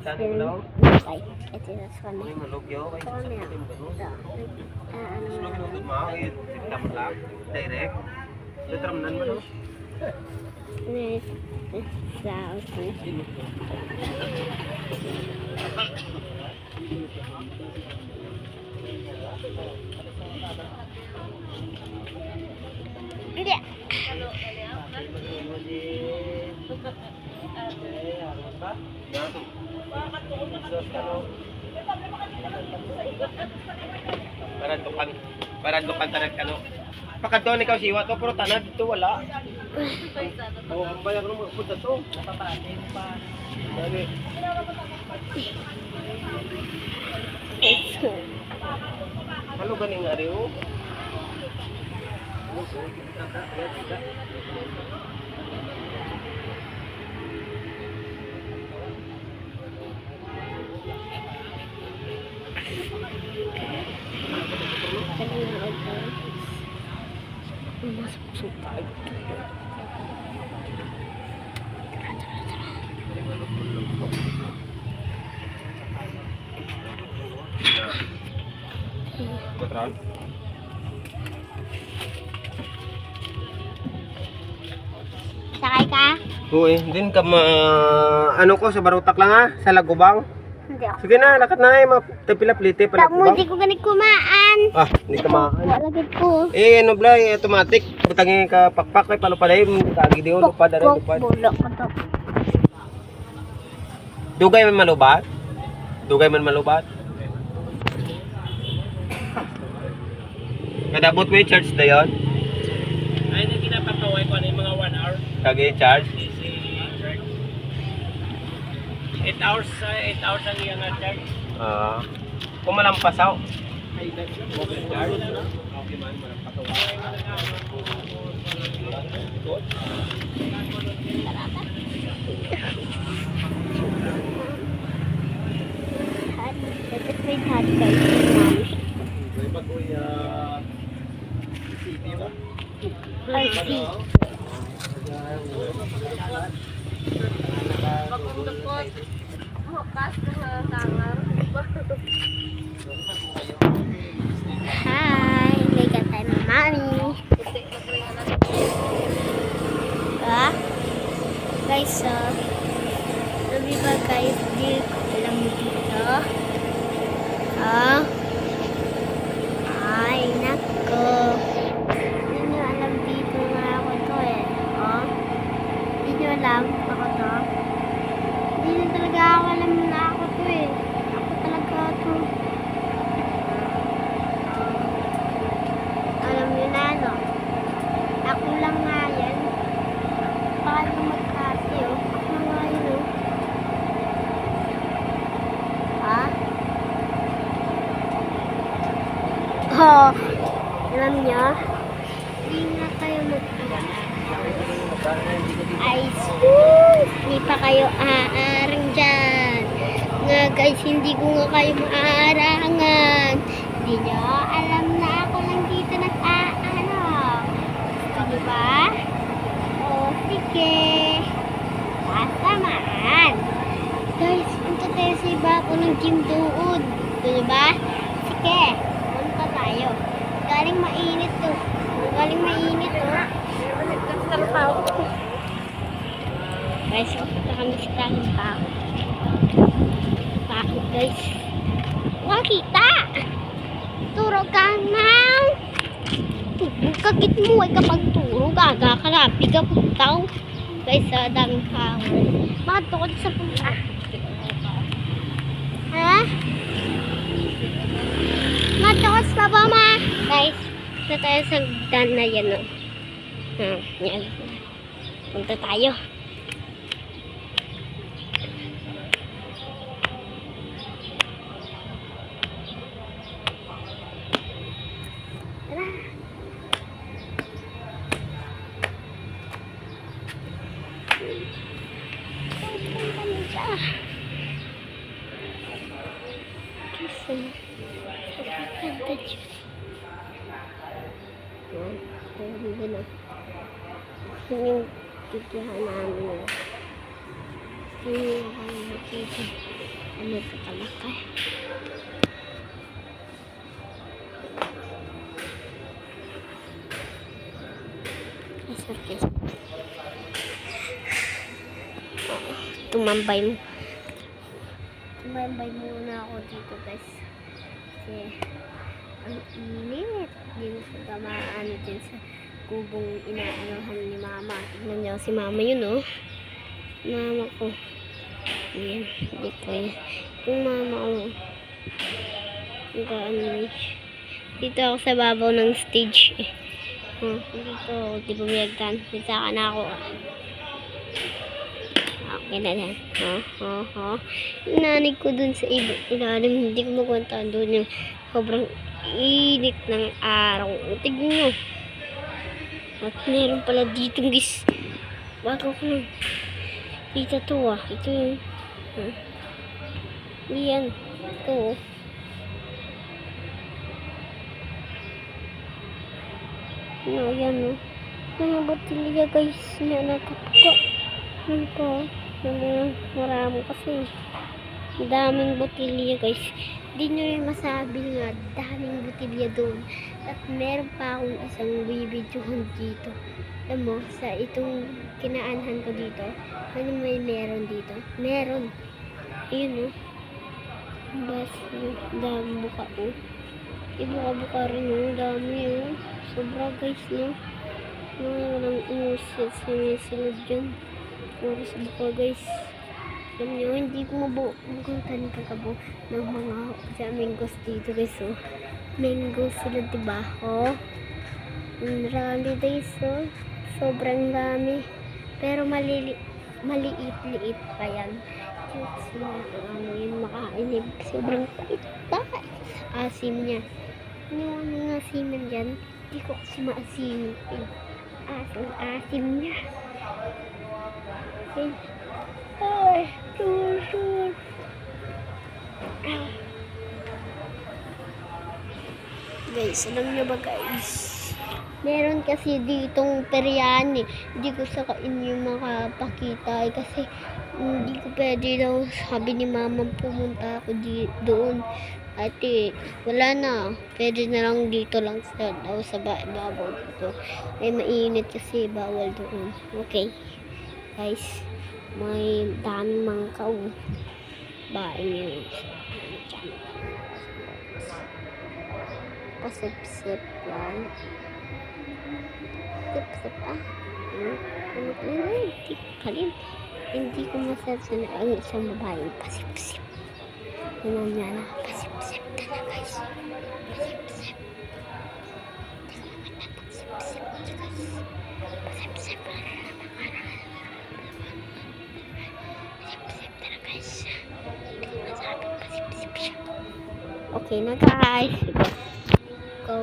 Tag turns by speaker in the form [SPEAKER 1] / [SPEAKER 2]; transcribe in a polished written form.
[SPEAKER 1] Sen. Ay, ito na sa kanya.
[SPEAKER 2] Direct. Determinan mo no?
[SPEAKER 1] Hindi.
[SPEAKER 2] Para dukan tanan kano. Pakadto ikaw siwa to pero tanan dito wala. Oh, ang bayag mo punta to. Napapatin pa. Dali. Halo ganing ari oh. Patron.
[SPEAKER 1] Sakay ka?
[SPEAKER 2] Uy, din ka ano ko sa barutak lang ha, sa Lagubang.
[SPEAKER 1] Hindi ako.
[SPEAKER 2] Sige na, lakat na ay mapila-plite pala.
[SPEAKER 1] Tamo, hindi ko ganit kumaan.
[SPEAKER 2] Ah, hindi ka makan.
[SPEAKER 1] Walagid ko.
[SPEAKER 2] Ano blay, automatic. Butangin ka pakpak kay palo pala yung kagi di lupad dara lupad.
[SPEAKER 1] Bulok ko to.
[SPEAKER 2] Dugay man malubat. Dugay man malubat. Kadabot mo yung charge na yun? Ay, hindi kinapakaway ko ano yung mga 1 hour. Kagi charge? 8 hours ang iyang charge. Kung malampasaw. Charge? Okay man, malampakaway.
[SPEAKER 1] Dapat may hot guys. Mami. Ay, si. Hi, may katay mo, Mami. Ah? Guys, sabi ba guys, di ko alam dito. Ah? Ay, nako. Hindi nyo alam dito na ako to eh. Oh? Hindi nyo alam ako to. Hindi nyo talaga ako alam na ako to eh. Ako talaga to. Alam nyo na ano? Ako lang nga yan. Baka nyo magkasi oh. Ako lang nga yun oh. Ha? Oh, alam nyo? Hindi nga kayo ay sus! Hindi pa kayo aarang dyan. Nga guys, hindi ko nga kayo maaarangan. Hindi nyo alam na ako lang dito nag-aarang. Gusto nyo ba? O, sige. Tasamaan. Guys, punta tayo sa iba ako ng gym doon. Gusto nyo ba? Sige. Punta tayo. Galing mainit to. Galing mainit to. Guys, punta kami sa galing tao. Bakit guys? Wakita! Turo ka na! Kagit mo ay kapag turo. Gaga ka na. Piga puntaw. Guys, daming power. Bakit tukod sa punta? Ha? Matukos pa ba ma? Guys, punta tayo sa dan na yan o. Yan. Punta tayo. Tara. Punta na siya. Kasi, punta siya. Ayun na. Yung titihan namin. Yung makikita. Ano sa kalakay? Masakit. Tumambay mo. Tumambay muna ako dito guys. Kasi ang init. Hindi mo sa tamaan din sa kubong inaanohan ni mama. Tignan niyo si mama yun oh. Mama ko. Ayan. Dito yun. Yung mama ko. Dito ako sa babaw ng stage eh. Dito, di bumiyagtan. Dito ka na ako. Okay na yan. Inanig ko dun sa ilalim. Hindi ko magkwenta doon yung sobrang init ng araw. Tignan nyo. At meron pala dito guys. Bago ko lang. Dito to ah. Ito yung. Yan. Ito oh. No, yan no. Mga botilya guys. May nakapuka. Yan po. Marami kasi. Daming botilya guys. Hindi nyo rin masabi nga. Daming botilya doon. At meron pa akong isang bibidyohan dito. Alam mo, sa itong kinaanhan ko dito. Ano may meron dito? Meron. Ayun no. Bas, dami buka oh. Ibuka-buka rin oh. Dami oh. Sobra guys no. Walang umusit sinisilod dyan. Puro sa buka guys. Alam nyo, hindi ko mabukutan kakabo ng mga mangoes dito guys oh. Mangoes sila diba oh. Marami guys oh. Sobrang dami. Pero maliit-liit pa yan. Yung makainib. Sobrang pait. Asim niya. Ano yung asiman dyan? Hindi ko kasi maasim. Asim niya. Ay, sure. Guys, alam nyo ba guys? Meron kasi ditong biryani. Hindi ko sakain yung makapakita kasi hindi ko pwede daw. Sabi ni mama pumunta ako doon. Ate, wala na. Pwede na lang dito lang sa babaw dito. Ay mainit kasi bawal doon. Okay. Guys, may daming mangkaw. Bain yun. Pasip-sip yan. Sip-sip hindi ko masasan ang isang babae pasip-sip. Ano niya na pasip-sip talaga guys. Pasip-sip. Pasip-sip talaga guys. Okay na guys.